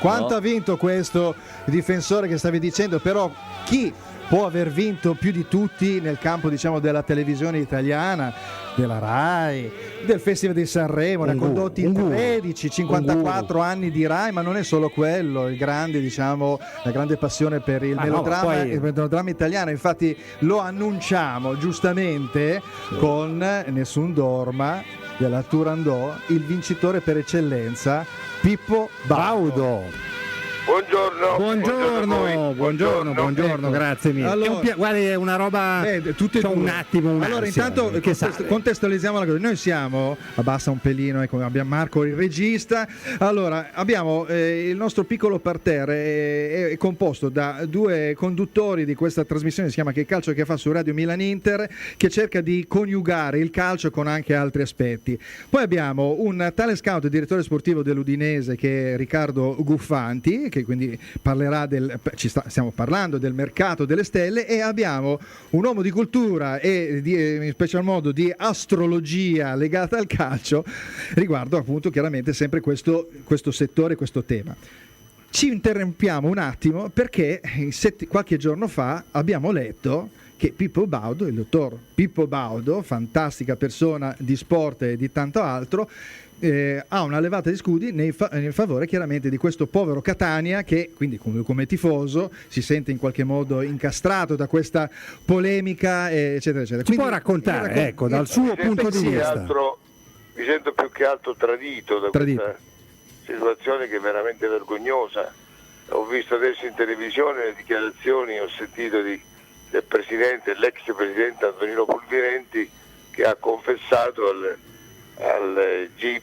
Quanto no? ha vinto questo difensore che stavi dicendo? Però chi può aver vinto più di tutti nel campo, diciamo, della televisione italiana, della Rai, del Festival di Sanremo, ne ha condotti 13, 54 anni di Rai, ma non è solo quello, il grande, diciamo, la grande passione per il melodramma, il melodramma italiano. Infatti lo annunciamo giustamente con Nessun Dorma della Turandot, il vincitore per eccellenza, Pippo Baudo. Buongiorno, grazie mille. Allora, Guarda, è una roba. Tutte e due. Un attimo. Allora, intanto contestualizziamo la cosa. Noi siamo, abbassa un pelino, ecco, abbiamo Marco il regista. Allora, abbiamo il nostro piccolo parterre è composto da due conduttori di questa trasmissione, si chiama Che calcio che fa su Radio Milan Inter, che cerca di coniugare il calcio con anche altri aspetti. Poi abbiamo un tale scout e direttore sportivo dell'Udinese che è Riccardo Guffanti, che quindi parlerà stiamo parlando del mercato delle stelle, e abbiamo un uomo di cultura e in special modo di astrologia legata al calcio riguardo appunto chiaramente sempre questo settore, questo tema. Ci interrompiamo un attimo perché qualche giorno fa abbiamo letto che Pippo Baudo, il dottor Pippo Baudo, fantastica persona di sport e di tanto altro, ha una levata di scudi nel favore chiaramente di questo povero Catania, che quindi come tifoso si sente in qualche modo incastrato da questa polemica, eccetera eccetera. Ci può raccontare, ecco, dal suo punto di vista? Mi sento più che altro tradito da questa situazione che è veramente vergognosa. Ho visto adesso in televisione le dichiarazioni, ho sentito del presidente, l'ex presidente Antonino Pulvirenti, che ha confessato al GIP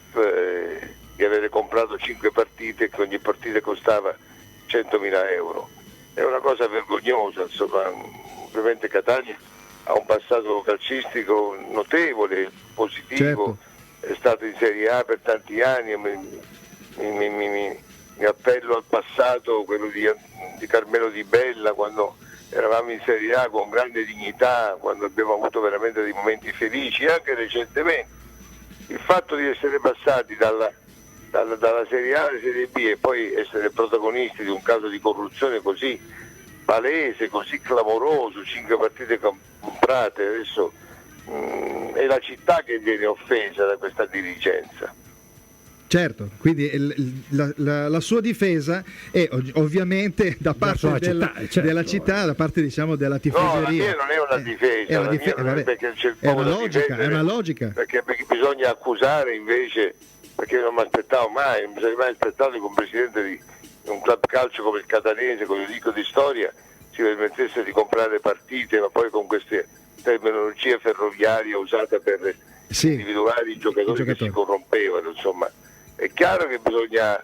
di avere comprato 5 partite e che ogni partita costava 100.000 euro. È una cosa vergognosa, insomma. Ovviamente Catania ha un passato calcistico notevole, positivo, è stato in Serie A per tanti anni. Mi appello al passato, quello di Carmelo Di Bella, quando eravamo in Serie A con grande dignità, quando abbiamo avuto veramente dei momenti felici, anche recentemente. Il fatto di essere passati dalla Serie A alla Serie B e poi essere protagonisti di un caso di corruzione così palese, così clamoroso, 5 partite comprate, adesso è la città che viene offesa da questa dirigenza. Certo, quindi la sua difesa è ovviamente da parte della città, da parte, diciamo, della tifoseria. No, la mia non è una difesa, perché c'è è una logica. Perché bisogna accusare invece, perché non mi aspettavo mai, non mi sarei mai aspettato che un presidente di un club calcio come il Catanese, come dico di storia, si permettesse di comprare partite, ma poi con queste terminologie ferroviarie usate per individuare i giocatori che si corrompevano, insomma. È chiaro che bisogna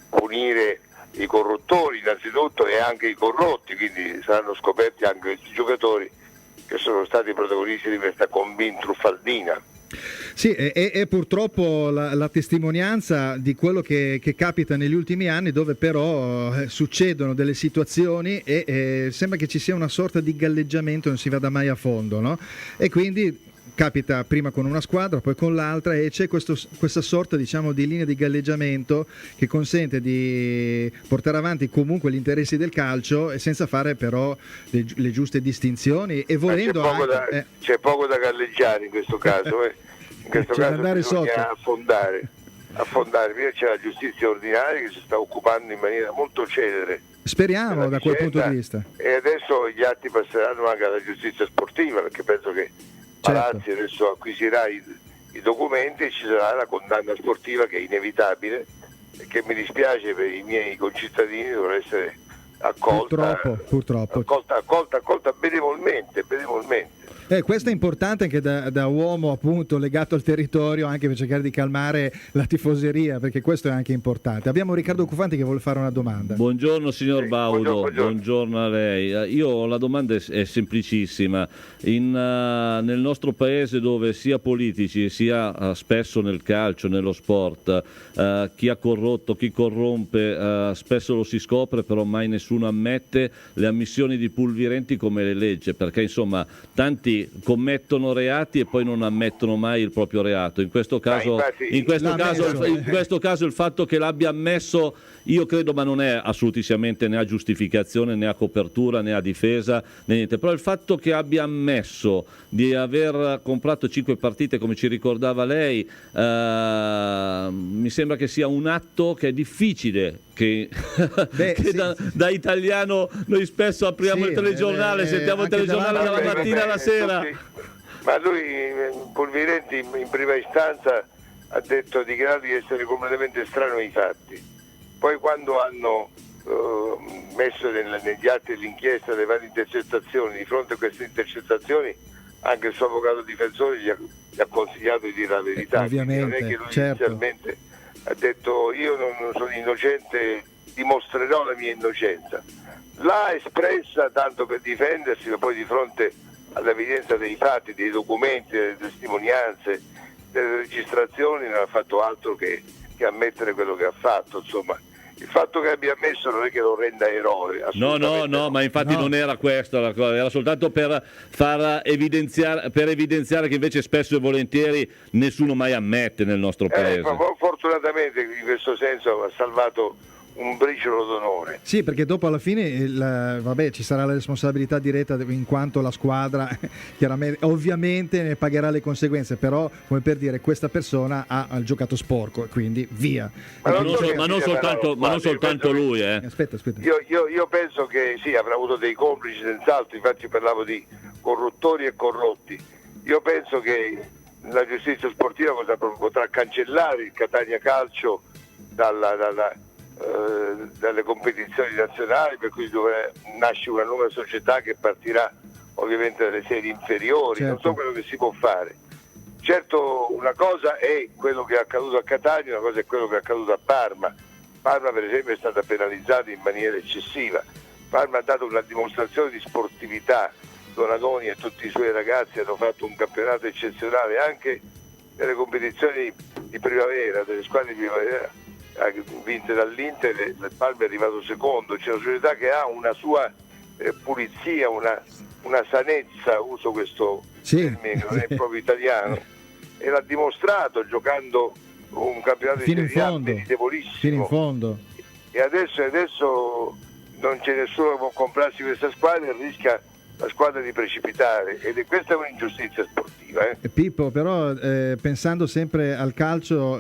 punire i corruttori innanzitutto e anche i corrotti, quindi saranno scoperti anche questi giocatori che sono stati protagonisti di questa combin truffaldina. Sì, è purtroppo la testimonianza di quello che capita negli ultimi anni, dove però succedono delle situazioni e sembra che ci sia una sorta di galleggiamento, non si vada mai a fondo, no? E quindi capita prima con una squadra, poi con l'altra, e c'è questa sorta, diciamo, di linea di galleggiamento che consente di portare avanti comunque gli interessi del calcio e senza fare però le giuste distinzioni e volendo c'è poco da galleggiare in questo caso. In questo caso bisogna affondare. Prima c'è la giustizia ordinaria che si sta occupando in maniera molto celere. Speriamo da quel punto di vista. E adesso gli atti passeranno anche alla giustizia sportiva, perché penso che Palazzi adesso acquisirà i documenti e ci sarà la condanna sportiva, che è inevitabile e che mi dispiace per i miei concittadini dovrà essere accolta benevolmente. Questo è importante anche da uomo appunto legato al territorio, anche per cercare di calmare la tifoseria, perché questo è anche importante. Abbiamo Riccardo Cufanti che vuole fare una domanda. Buongiorno signor Baudo, buongiorno a lei. La domanda è semplicissima. Nel nostro paese, dove sia politici sia spesso nel calcio, nello sport, chi ha corrotto, chi corrompe, spesso lo si scopre, però mai nessuno ammette le ammissioni di Pulvirenti come le legge, perché insomma tanti politici commettono reati e poi non ammettono mai il proprio reato. In questo caso il fatto che l'abbia ammesso, io credo, ma non è assolutissimamente né a giustificazione né a copertura né a difesa né niente, però il fatto che abbia ammesso di aver comprato 5 partite, come ci ricordava lei, mi sembra che sia un atto che è difficile che da italiano noi spesso apriamo il telegiornale, sentiamo il telegiornale dalla mattina alla sera. Ma lui, Pulvirenti, in prima istanza ha dichiarato di essere completamente estraneo ai fatti. Poi quando hanno messo negli atti dell'inchiesta le varie intercettazioni, di fronte a queste intercettazioni anche il suo avvocato difensore gli ha consigliato di dire la verità. Ovviamente, non è che lui certo. Inizialmente ha detto io non sono innocente, dimostrerò la mia innocenza. L'ha espressa tanto per difendersi, ma poi di fronte all'evidenza dei fatti, dei documenti, delle testimonianze, delle registrazioni non ha fatto altro che ammettere quello che ha fatto. Insomma, il fatto che abbia ammesso non è che lo renda eroe. No, ma infatti non era questa la cosa, era soltanto per far evidenziare che invece spesso e volentieri nessuno mai ammette nel nostro paese. Fortunatamente in questo senso ha salvato un briciolo d'onore. Sì, perché dopo alla fine ci sarà la responsabilità diretta in quanto la squadra chiaramente, ovviamente ne pagherà le conseguenze, però come per dire questa persona ha giocato sporco, quindi via. Ma non soltanto lui. Aspetta. Io penso che sì, avrà avuto dei complici senz'altro, infatti parlavo di corruttori e corrotti. Io penso che la giustizia sportiva potrà cancellare il Catania Calcio dalle competizioni nazionali, per cui nasce una nuova società che partirà ovviamente dalle serie inferiori. Certo. Non so quello che si può fare. Certo, una cosa è quello che è accaduto a Catania, una cosa è quello che è accaduto a Parma. Parma per esempio è stata penalizzata in maniera eccessiva. Parma ha dato una dimostrazione di sportività. Donadoni e tutti i suoi ragazzi hanno fatto un campionato eccezionale anche nelle competizioni di primavera, delle squadre di primavera vinte dall'Inter. Il Parma è arrivato secondo. C'è una società che ha una sua pulizia, una sanezza, uso questo termine che non è proprio italiano, e l'ha dimostrato giocando un campionato di Serie A meritevolissimo fino in fondo. E adesso non c'è nessuno che può comprarsi questa squadra e rischia la squadra di precipitare, ed questa è un'ingiustizia sportiva. Pippo, però pensando sempre al calcio,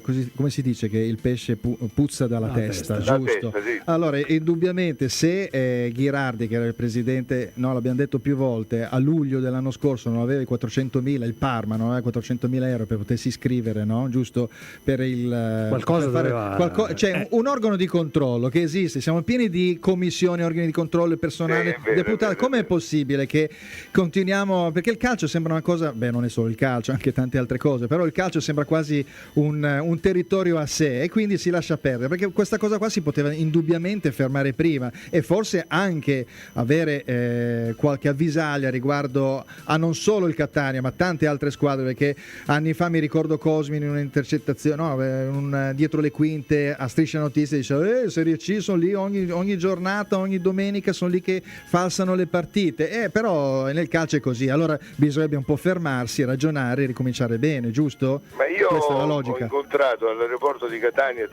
così, come si dice che il pesce puzza dalla testa, giusto? Testa, sì. Allora, indubbiamente se Ghirardi, che era il presidente, l'abbiamo detto più volte, a luglio dell'anno scorso non aveva i 400.000, il Parma non aveva 400.000 euro per potersi iscrivere, no? Giusto per il qualcosa per doveva c'è un organo di controllo che esiste, siamo pieni di commissioni, organi di controllo e personale deputato. Com'è possibile che continuiamo, perché il calcio sembra una cosa, non è solo il calcio, anche tante altre cose, però il calcio sembra quasi un territorio a sé e quindi si lascia perdere, perché questa cosa qua si poteva indubbiamente fermare prima e forse anche avere qualche avvisaglia riguardo a non solo il Catania ma tante altre squadre, perché anni fa mi ricordo Cosmin in un'intercettazione, dietro le quinte a Striscia Notizie diceva Serie C sono lì ogni giornata, ogni domenica sono lì che falsano le partite, però nel calcio è così, allora bisognerebbe un po' fermarsi, ragionare e ricominciare bene, giusto? Ma io questa è la logica. Ho incontrato all'aeroporto di Catania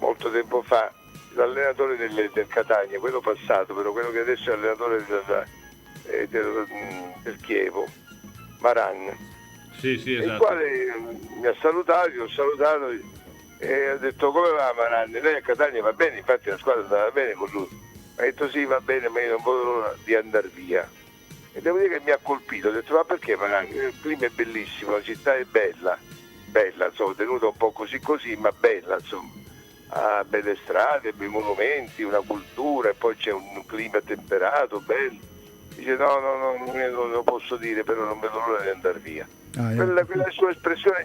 molto tempo fa, l'allenatore del Catania, quello passato, però quello che adesso è allenatore del Chievo, Maran. Sì, esatto. Il quale mi ha salutato, io ho salutato e ha detto come va Maran? Lei a Catania va bene, infatti la squadra andava bene con lui. Ha detto sì, va bene, ma io non vedo l'ora di andare via. E devo dire che mi ha colpito, ho detto ma perché Maran? Il clima è bellissimo, la città è bella, insomma, tenuta un po' così, ma bella, insomma. Ha belle strade, bei monumenti, una cultura, e poi c'è un clima temperato, bello. Dice no, non lo posso dire, però non vedo l'ora di andare via. Quella sua espressione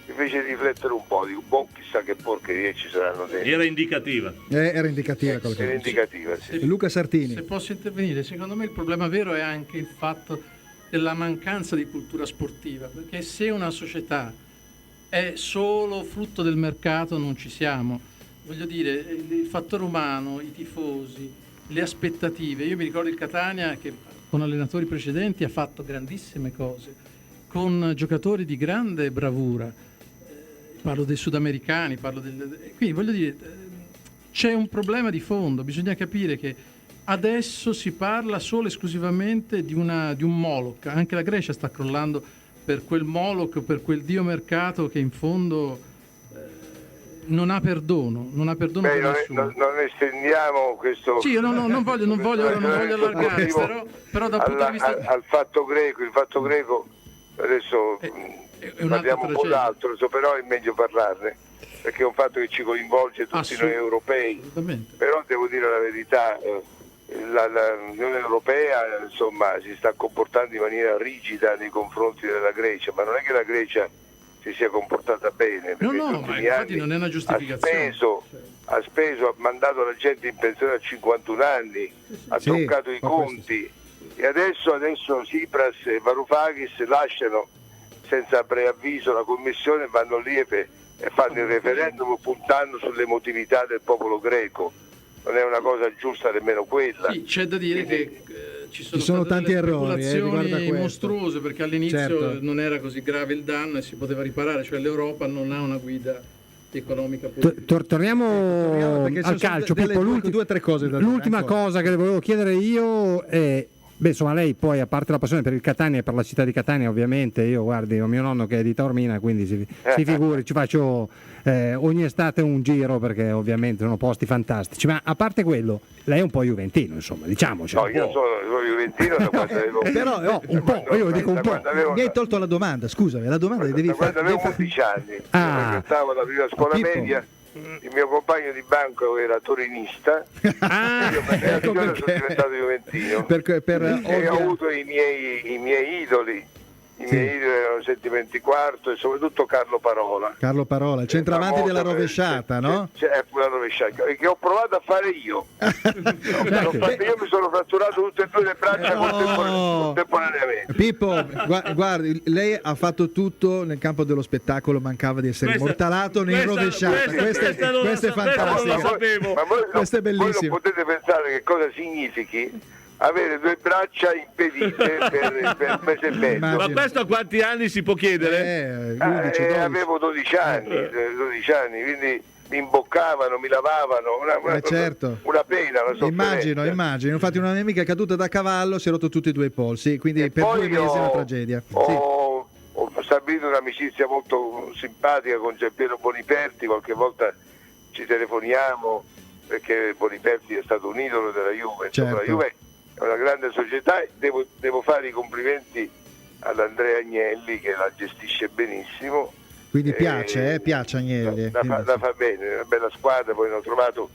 mi fece riflettere un po', dico, chissà che porcherie ci saranno dentro. Era indicativa. Era indicativa. Era indicativa, sì. Luca Sartini. Se posso intervenire, secondo me il problema vero è anche il fatto della mancanza di cultura sportiva, perché se una società è solo frutto del mercato non ci siamo. Voglio dire, il fattore umano, i tifosi, le aspettative. Io mi ricordo il Catania che con allenatori precedenti ha fatto grandissime cose, con giocatori di grande bravura, parlo dei sudamericani, quindi voglio dire, c'è un problema di fondo, bisogna capire che adesso si parla solo e esclusivamente di un Moloch, anche la Grecia sta crollando per quel Moloch, per quel dio mercato che in fondo non ha perdono per nessuno. Non estendiamo questo. Sì, non voglio allargare, però dal punto di vista al fatto greco, il fatto greco adesso parliamo un po' d'altro, però è meglio parlarne, perché è un fatto che ci coinvolge tutti noi europei. Però devo dire la verità, l'Unione Europea insomma si sta comportando in maniera rigida nei confronti della Grecia, ma non è che la Grecia si sia comportata bene, no, ma infatti non è una giustificazione. Ha mandato la gente in pensione a 51 anni, ha toccato i conti e adesso Tsipras e Varoufakis lasciano senza preavviso la commissione, vanno lì e fanno il referendum puntando sull'emotività del popolo greco. Non è una cosa giusta nemmeno quella. Sì, c'è da dire che ci sono tanti errori mostruose, perché all'inizio non era così grave il danno e si poteva riparare, cioè l'Europa non ha una guida economica politica. Torniamo al calcio. Pippo, due o tre cose l'ultima cosa che le volevo chiedere io è insomma, lei poi, a parte la passione per il Catania e per la città di Catania, ovviamente, io guardi, ho mio nonno che è di Taormina, quindi si figuri, ci faccio ogni estate un giro, perché ovviamente sono posti fantastici, ma a parte quello, lei è un po' juventino, insomma, diciamoci. No, io sono juventino da quando avevo... Però un po', io dico un po'. Mi hai tolto la domanda, scusami, la domanda devi fare... Quando avevo 11 anni, io stavo alla prima scuola media, il mio compagno di banco era torinista, io sono diventato juventino, e ho avuto i miei idoli. I miei idoli erano Sentimenti Quarto e soprattutto Carlo Parola. Il centravanti della rovesciata, no? La rovesciata, che ho provato a fare io. Io mi sono fratturato tutte e due le braccia contemporaneamente. Pippo, guardi, lei ha fatto tutto nel campo dello spettacolo, mancava di essere immortalato in rovesciata. Questa è fantastica. Questo è bellissimo. Voi non potete pensare che cosa significhi avere due braccia impedite per un mese e mezzo. Ma questo a quanti anni si può chiedere? 11, avevo 12 anni, quindi mi imboccavano, mi lavavano, una pena, una sofferenza. Immagino, infatti una mia amica è caduta da cavallo, si è rotto tutti e due i polsi, quindi e per 2 mesi è una tragedia. Ho stabilito un'amicizia molto simpatica con Giampiero Boniperti, qualche volta ci telefoniamo, perché Boniperti è stato un idolo della Juve. Certo. La Juve è una grande società, devo fare i complimenti all'Andrea Agnelli che la gestisce benissimo. Quindi piace Agnelli. La fa bene, è una bella squadra, poi hanno trovato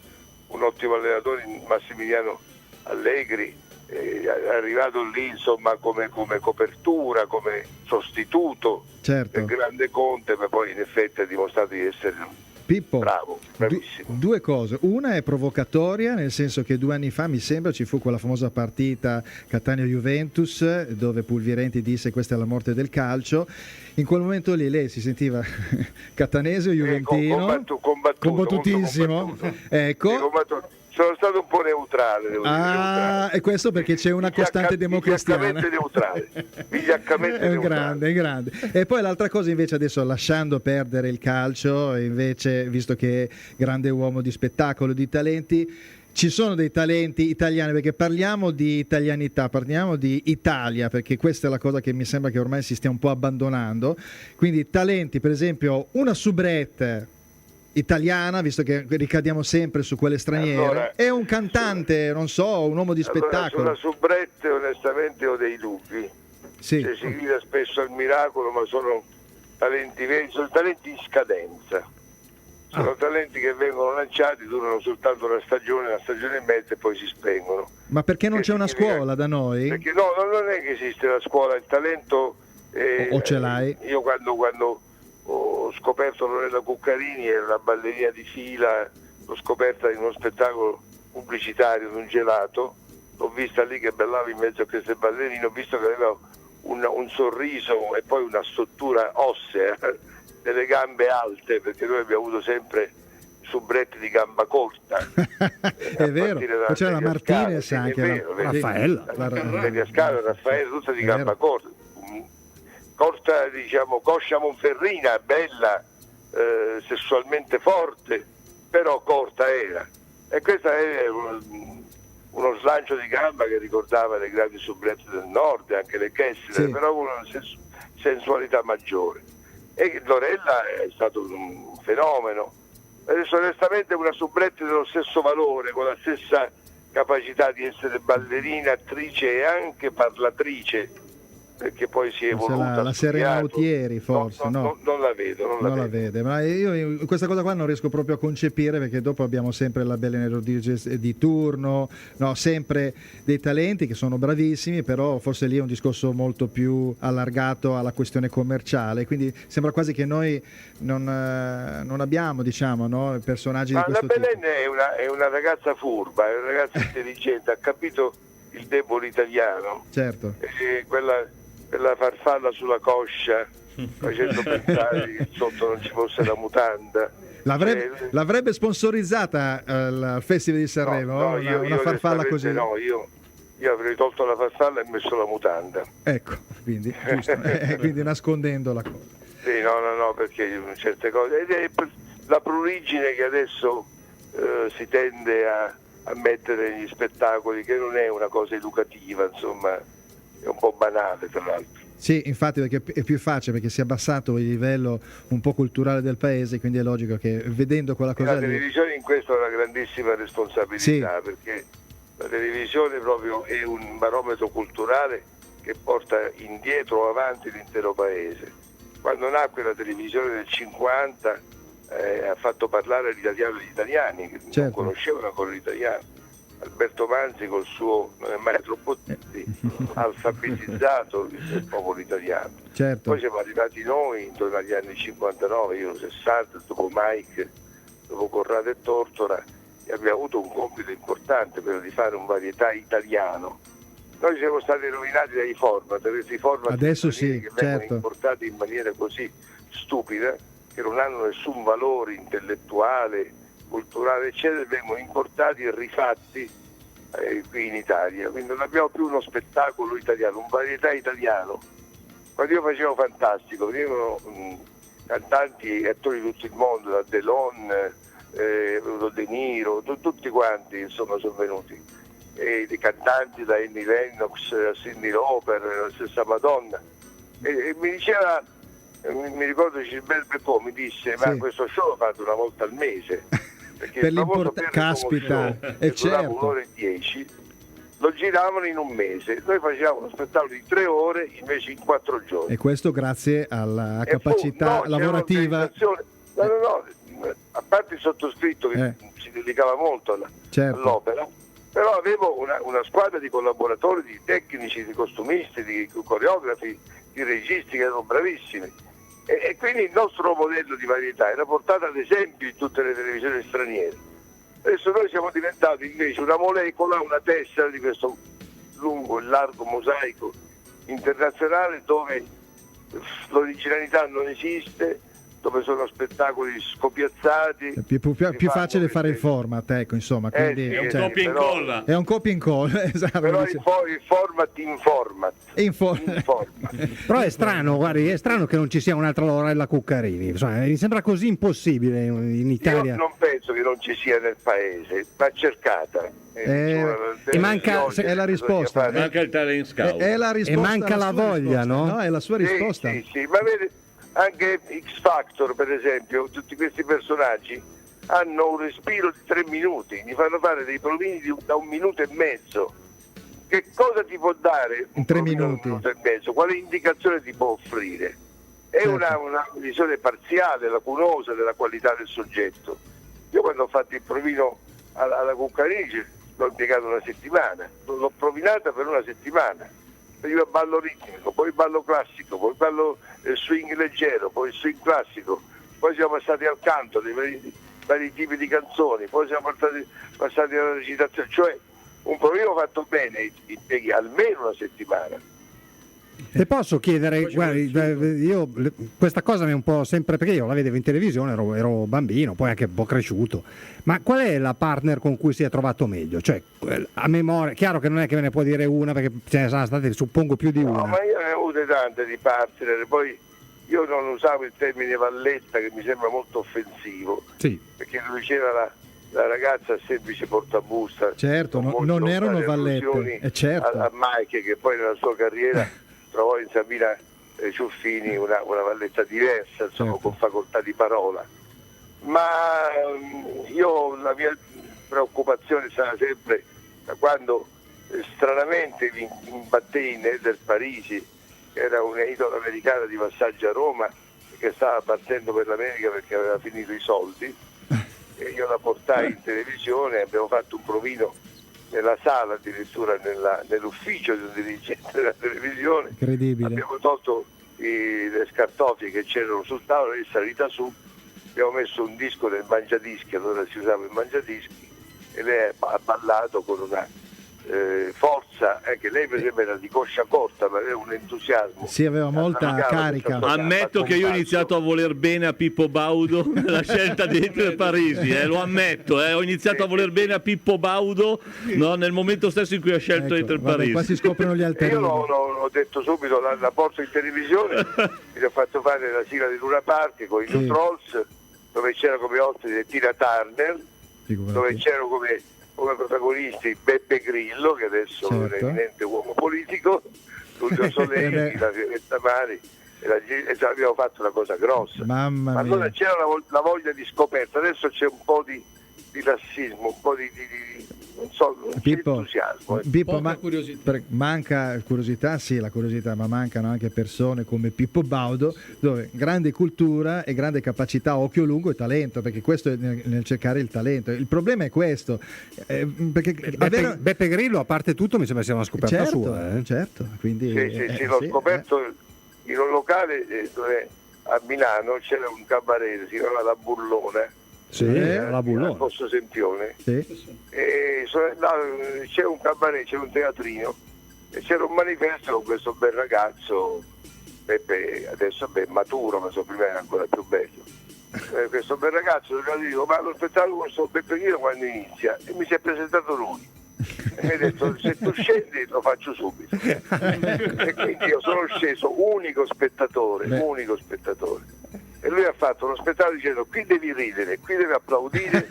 un ottimo allenatore, Massimiliano Allegri, è arrivato lì insomma come copertura, come sostituto del grande Conte, ma poi in effetti ha dimostrato di essere Pippo, bravo, bravissimo. Due cose, una è provocatoria, nel senso che 2 anni fa mi sembra ci fu quella famosa partita Catania-Juventus dove Pulvirenti disse questa è la morte del calcio. In quel momento lì lei si sentiva catanese o juventino? Combattutissimo. Ecco. Sono stato un po' neutrale, devo dire. E questo perché c'è una costante democristiana. Vigliaccamente neutrale. È grande. E poi l'altra cosa invece, adesso lasciando perdere il calcio, invece, visto che è grande uomo di spettacolo, di talenti, ci sono dei talenti italiani, perché parliamo di italianità, parliamo di Italia, perché questa è la cosa che mi sembra che ormai si stia un po' abbandonando. Quindi talenti, per esempio, una soubrette italiana, visto che ricadiamo sempre su quelle straniere, è un cantante, non so, un uomo di spettacolo. Sulla soubrette onestamente ho dei dubbi. Sì. Si grida spesso al miracolo, ma sono talenti veri, sono talenti in scadenza. Sono talenti che vengono lanciati, durano soltanto una stagione e mezza e poi si spengono. Ma perché non c'è una scuola da noi? Perché no, non è che esiste la scuola, il talento o ce l'hai? Io quando ho scoperto Lorella Cuccarini, era una ballerina di fila, l'ho scoperta in uno spettacolo pubblicitario di un gelato, l'ho vista lì che ballava in mezzo a queste ballerine, ho visto che aveva un sorriso e poi una struttura ossea, delle gambe alte, perché noi abbiamo avuto sempre subretti di gamba corta. È vero, poi c'era la Martinez anche, vero, Raffaella, Raffaella, tutta di gamba corta, diciamo, coscia monferrina, bella, sessualmente forte, però corta era. E questo è uno slancio di gamba che ricordava le grandi soubrette del nord, anche le Kessler, però con una sensualità maggiore. E Dorella è stato un fenomeno. Adesso onestamente una soubrette dello stesso valore, con la stessa capacità di essere ballerina, attrice e anche parlatrice, perché poi si è evoluta. La Serena Autieri forse, non la vedo. Non la vede, ma io questa cosa qua non riesco proprio a concepire, perché dopo abbiamo sempre la Belen Rodriguez di turno, sempre dei talenti che sono bravissimi, però forse lì è un discorso molto più allargato alla questione commerciale, quindi sembra quasi che noi non abbiamo, diciamo, no, personaggi di questo tipo. La Belen è una ragazza furba, è una ragazza intelligente, ha capito il debole italiano. Certo. E quella farfalla sulla coscia, facendo pensare che sotto non ci fosse la mutanda. L'avrebbe sponsorizzata al Festival di Sanremo? Una farfalla così? No, io avrei tolto la farfalla e messo la mutanda. Ecco, quindi, giusto, quindi nascondendo la cosa. Sì, no, perché certe cose... Ed è la prurigine che adesso si tende a mettere negli spettacoli, che non è una cosa educativa, insomma, è un po' banale tra l'altro. Sì, infatti, perché è più facile, perché si è abbassato il livello un po' culturale del paese, quindi è logico che vedendo quella cosa... La televisione in questo ha una grandissima responsabilità, perché la televisione proprio è un barometro culturale che porta indietro o avanti l'intero paese. Quando nacque la televisione del 50 ha fatto parlare l'italiano agli italiani che non conoscevano ancora l'italiano. Alberto Manzi col suo non è mai troppo alfabetizzato il popolo italiano. Poi siamo arrivati noi intorno agli anni 59, io 60, dopo Mike, dopo Corrado e Tortora, e abbiamo avuto un compito importante, quello di fare un varietà italiano. Noi siamo stati rovinati dai format, questi format adesso che vengono importati in maniera così stupida, che non hanno nessun valore intellettuale, culturale, eccetera, vengono importati e rifatti qui in Italia. Quindi non abbiamo più uno spettacolo italiano, un varietà italiano. Quando io facevo Fantastico, venivano cantanti e attori di tutto il mondo, da Delon, De Niro, tutti quanti insomma sono venuti. E dei cantanti da Annie Lennox a Cyndi Lauper, la stessa Madonna. E mi diceva, mi ricordo Gilberto Becco mi disse, ma questo show lo fate una volta al mese. Perché per l'importanza, caspita, e certo. Un'ora e 10, lo giravano in un mese, noi facevamo uno spettacolo di 3 ore invece in 4 giorni. E questo grazie alla capacità lavorativa. No, a parte il sottoscritto che si dedicava molto all'opera, però avevo una squadra di collaboratori, di tecnici, di costumisti, di coreografi, di registi che erano bravissimi. E quindi il nostro modello di varietà era portato ad esempio in tutte le televisioni straniere. Adesso noi siamo diventati invece una molecola, una tessera di questo lungo e largo mosaico internazionale dove l'originalità non esiste, dove sono spettacoli scopiazzati. È più facile fare il format, ecco, insomma. Quindi, è un copia e incolla. È un copia e incolla, esatto. Però il format in format. Però è strano, guardi, è strano che non ci sia un'altra Lorella Cuccarini. Insomma, mi sembra così impossibile in Italia. Io non penso che non ci sia nel paese, va cercata. E manca è la risposta. Manca il talent scout. È la risposta. E manca la voglia, risposta, no? No, è la sua risposta. Sì, ma vede, anche X Factor, per esempio, tutti questi personaggi hanno un respiro di 3 minuti, mi fanno fare dei provini da 1 minuto e mezzo. Che cosa ti può dare in 3 minuti? 1 minuto e mezzo? Quale indicazione ti può offrire? È una visione parziale, lacunosa della qualità del soggetto. Io quando ho fatto il provino alla Cuccarini l'ho impiegato 1 settimana, l'ho provinata per 1 settimana. Prima ballo ritmico, poi ballo classico, poi ballo swing leggero, poi swing classico, poi siamo passati al canto dei vari tipi di canzoni, poi siamo passati alla recitazione, cioè un provino fatto bene impieghi almeno 1 settimana. Te posso chiedere, guardi, io questa cosa mi è un po' sempre, perché io la vedevo in televisione, ero bambino, poi anche un po' cresciuto, ma qual è la partner con cui si è trovato meglio? Cioè, a memoria, chiaro che non è che ve ne può dire una, perché ce ne sono state, suppongo, più di una. No, ma io ne ho avute tante di partner, poi io non usavo il termine valletta, che mi sembra molto offensivo, sì, perché lui diceva la ragazza semplice portabusta. Certo, non erano vallette, certo. A Mike, che poi nella sua carriera trovò in Sabina Ciuffini una valletta diversa, insomma, certo, con facoltà di parola. Ma io, la mia preoccupazione sarà sempre da quando stranamente imbattei in Eder Parisi, che era un idolo americano di passaggio a Roma, che stava partendo per l'America perché aveva finito i soldi, e io la portai in televisione, abbiamo fatto un provino nella sala, addirittura nell'ufficio di un dirigente della televisione. Incredibile. Abbiamo tolto le scartoffie che c'erano sul tavolo, è salita su, abbiamo messo un disco nel mangiadischi, allora si usava il mangiadischi, e lei ha ballato con una forza, che lei per esempio era di coscia corta, ma aveva un entusiasmo. Sì, aveva molta carica. Ammetto che io ho iniziato a voler bene a Pippo Baudo nella scelta di Eder Parisi, lo ammetto, ho iniziato a voler bene a Pippo Baudo, no, nel momento stesso in cui ho scelto Eder Parisi. Qua si scoprono gli alterini. Io l'ho detto subito, la porto in televisione, mi ho fatto fare la sigla di Luna Park con i New Trolls, dove c'era come ospite Tina Turner, dove c'erano come protagonisti Beppe Grillo, che adesso è un eminente uomo politico, Tullio Soleri, la Violetta Mari, e abbiamo fatto una cosa grossa. Mamma mia. Allora c'era la voglia di scoperta, adesso c'è un po' di razzismo, un po' di non so, entusiasmo. Pippo, curiosità. Manca curiosità, sì, la curiosità, ma mancano anche persone come Pippo Baudo, dove grande cultura e grande capacità, occhio lungo e talento, perché questo è nel cercare il talento. Il problema è questo, perché Beppe Grillo, a parte tutto, mi sembra sia una scoperta sua. Certo, quindi sì, l'ho scoperto in un locale dove a Milano c'era un cabaret, si chiamava La Burlone. Sì, la Bullone. Posto Sempione. Sì. E c'era un cabaret, c'era un teatrino e c'era un manifesto con questo bel ragazzo, Peppe adesso è maturo, ma so prima era ancora più bello. Questo bel ragazzo, io dico, ma lo spettacolo con questo Beppe Grillo quando inizia? E mi si è presentato lui. E mi ha detto, se tu scendi lo faccio subito. E quindi io sono sceso, unico spettatore. E lui ha fatto uno spettacolo dicendo qui devi ridere, qui devi applaudire.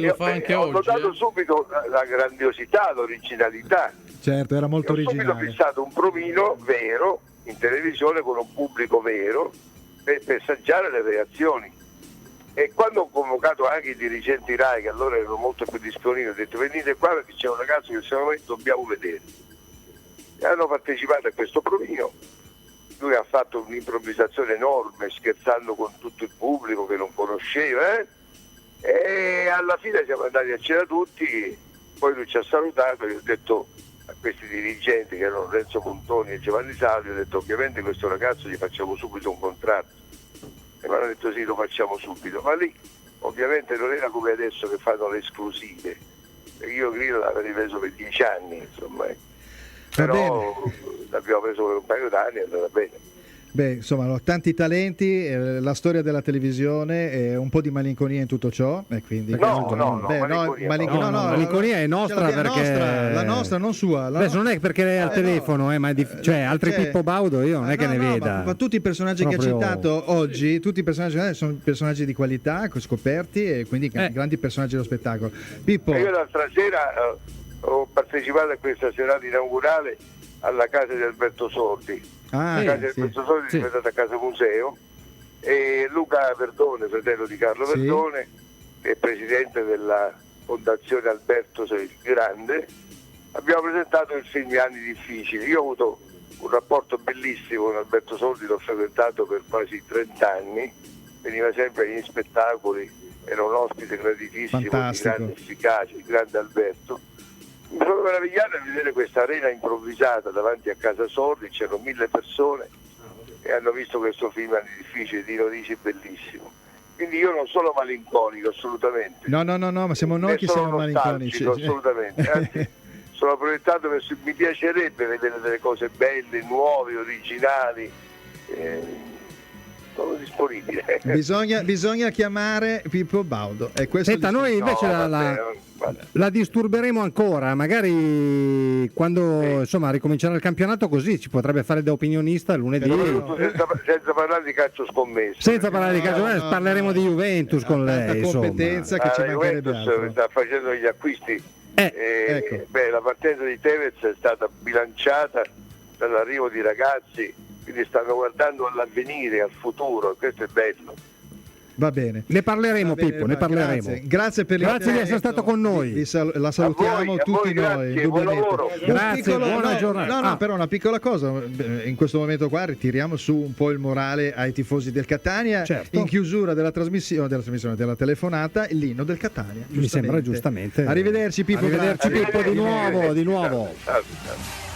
Lo fa anche ho oggi. Ho notato subito la grandiosità, l'originalità. Certo, era molto originale. Ho subito fissato un provino vero in televisione con un pubblico vero per assaggiare le reazioni. E quando ho convocato anche i dirigenti RAI, che allora erano molto più disponibili, ho detto venite qua perché c'è un ragazzo che secondo me dobbiamo vedere. E hanno partecipato a questo provino. Lui ha fatto un'improvvisazione enorme, scherzando con tutto il pubblico che non conosceva, e alla fine siamo andati a cena tutti, poi lui ci ha salutato e ho detto a questi dirigenti, che erano Renzo Montoni e Giovanni Salvi, ho detto ovviamente questo ragazzo gli facciamo subito un contratto, e mi hanno detto sì, lo facciamo subito, ma lì ovviamente non era come adesso che fanno le esclusive, perché io Grillo l'avrei preso per 10 anni, insomma, però l'abbiamo preso per un paio d'anni e andava bene. Beh, insomma, tanti talenti, la storia della televisione, un po' di malinconia in tutto ciò, e quindi malinconia è nostra, perché la nostra, non sua. Adesso non è perché lei è al telefono, ma cioè altri Pippo Baudo io non è che ne veda. Ma tutti i personaggi che ha citato oggi, tutti i personaggi sono personaggi di qualità, scoperti, e quindi grandi personaggi dello spettacolo. Pippo. Io l'altra sera ho partecipato a questa serata inaugurale alla casa di Alberto Sordi. La casa di Alberto Sordi è diventata casa museo, e Luca Verdone, fratello di Carlo Verdone, che è presidente della fondazione Alberto il Grande, abbiamo presentato il film Gli anni difficili. Io ho avuto un rapporto bellissimo con Alberto Sordi, l'ho frequentato per quasi 30 anni, veniva sempre agli spettacoli, era un ospite graditissimo, di grande efficacia, il grande Alberto. Mi sono meravigliato a vedere questa arena improvvisata davanti a casa Sordi, c'erano 1000 persone e hanno visto questo film Anni difficili di Risi, bellissimo. Quindi io non sono malinconico assolutamente. No, ma siamo noi che siamo malinconici. Assolutamente, anzi sono proiettato verso, mi piacerebbe vedere delle cose belle, nuove, originali. Sono disponibile. Bisogna chiamare Pippo Baudo. Senta, noi invece la disturberemo ancora, magari quando insomma ricomincerà il campionato, così ci potrebbe fare da opinionista lunedì. Senza parlare di calcio scommesso. Senza parlare di calcio, parleremo di Juventus con lei. Competenza che ci mancherebbe altro. Sta facendo gli acquisti. Ecco. La partenza di Tevez è stata bilanciata dall'arrivo di ragazzi, quindi stanno guardando all'avvenire, al futuro, questo è bello. Va bene. Ne parleremo, Pippo, ne parleremo. Grazie per Grazie di essere stato con noi. La salutiamo tutti noi. Buon lavoro. Grazie, buona giornata. No, però una piccola cosa, in questo momento qua ritiriamo su un po' il morale ai tifosi del Catania. Certo. In chiusura della trasmissione, della telefonata, l'inno del Catania. Mi sembra giustamente. Arrivederci Pippo. Arrivederci Pippo di nuovo. Ciao.